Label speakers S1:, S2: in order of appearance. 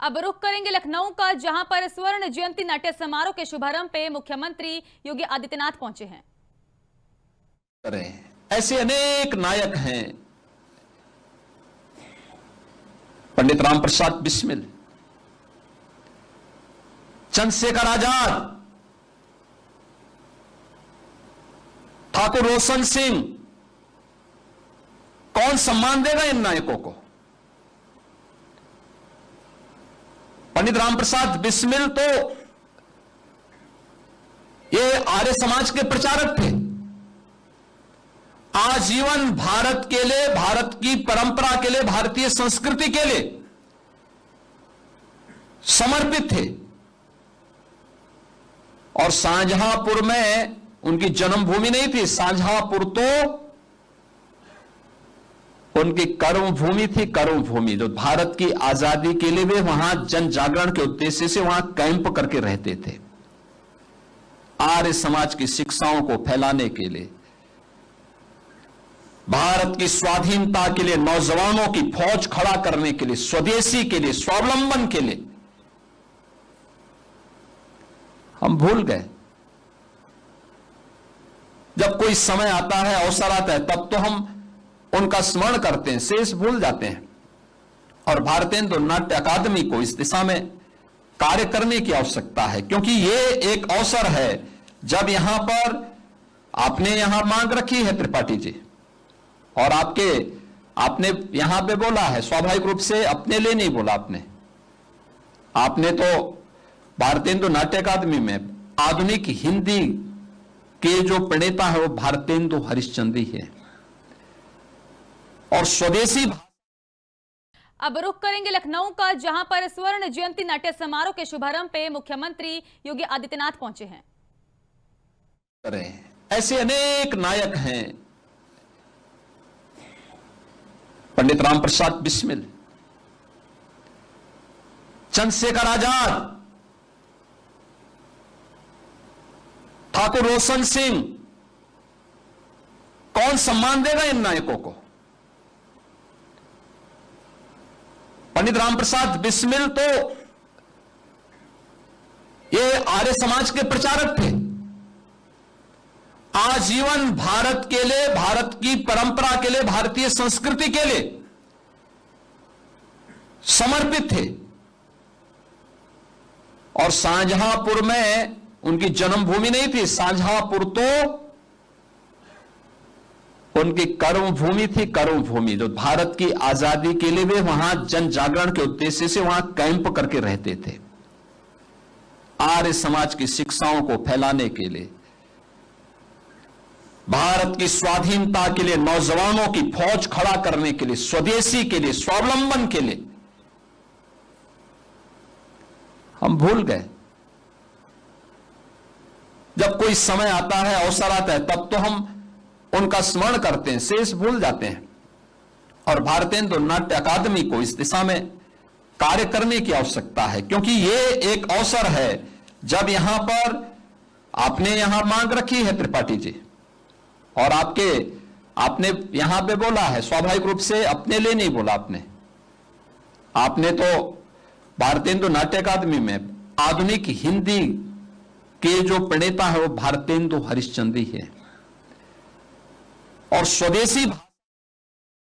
S1: अब रुख करेंगे लखनऊ का, जहां पर स्वर्ण जयंती नाट्य समारोह के शुभारंभ पे मुख्यमंत्री योगी आदित्यनाथ पहुंचे हैं।
S2: ऐसे अनेक नायक हैं, पंडित राम प्रसाद बिस्मिल, चंद्रशेखर आजाद, ठाकुर रोशन सिंह। कौन सम्मान देगा इन नायकों को? पंडित राम प्रसाद बिस्मिल तो ये आर्य समाज के प्रचारक थे, आजीवन भारत के लिए, भारत की परंपरा के लिए, भारतीय संस्कृति के लिए समर्पित थे। और शाहजहांपुर में उनकी जन्मभूमि नहीं थी, शाहजहांपुर तो उनकी कर्मभूमि थी। कर्मभूमि जो भारत की आजादी के लिए वे वहां जन जागरण के उद्देश्य से वहां कैंप करके रहते थे, आर्य समाज की शिक्षाओं को फैलाने के लिए, भारत की स्वाधीनता के लिए, नौजवानों की फौज खड़ा करने के लिए, स्वदेशी के लिए, स्वावलंबन के लिए। हम भूल गए। जब कोई समय आता है, अवसर आता है, तब तो हम उनका स्मरण करते हैं, शेष भूल जाते हैं। और भारतीय नाट्य अकादमी को इस दिशा में कार्य करने की आवश्यकता है, क्योंकि ये एक अवसर है जब यहां पर आपने यहां मांग रखी है त्रिपाठी जी, और आपने यहां पे बोला है, स्वाभाविक रूप से अपने लिए नहीं बोला। आपने तो भारतीय नाट्य अकादमी में आधुनिक हिंदी के जो प्रणेता है वो भारतेंदु हरिश्चंद्र ही है। और स्वदेशी
S1: अब रुख करेंगे लखनऊ का, जहां पर स्वर्ण जयंती नाट्य समारोह के शुभारंभ पे मुख्यमंत्री योगी आदित्यनाथ पहुंचे हैं।
S2: ऐसे अनेक नायक हैं, पंडित राम प्रसाद बिस्मिल, चंद्रशेखर आजाद, ठाकुर रोशन सिंह। कौन सम्मान देगा इन नायकों को? पंडित राम प्रसाद बिस्मिल तो ये आर्य समाज के प्रचारक थे, आजीवन भारत के लिए, भारत की परंपरा के लिए, भारतीय संस्कृति के लिए समर्पित थे। और शाहजहांपुर में उनकी जन्मभूमि नहीं थी, शाहजहांपुर तो उनकी कर्मभूमि थी। कर्मभूमि जो भारत की आजादी के लिए वे वहां जन जागरण के उद्देश्य से वहां कैंप करके रहते थे, आर्य समाज की शिक्षाओं को फैलाने के लिए, भारत की स्वाधीनता के लिए, नौजवानों की फौज खड़ा करने के लिए, स्वदेशी के लिए, स्वावलंबन के लिए। हम भूल गए। जब कोई समय आता है, अवसर आता है, तब तो हम उनका स्मरण करते हैं, शेष भूल जाते हैं। और भारतीय नाट्य अकादमी को इस दिशा में कार्य करने की आवश्यकता है, क्योंकि ये एक अवसर है जब यहां पर आपने यहां मांग रखी है त्रिपाठी जी, और आपने यहां पे बोला है, स्वाभाविक रूप से अपने लिए नहीं बोला। आपने तो भारतीय नाट्य अकादमी में आधुनिक हिंदी के जो प्रणेता है वो भारतेंदु हरिश्चंद्र ही है। और स्वदेशी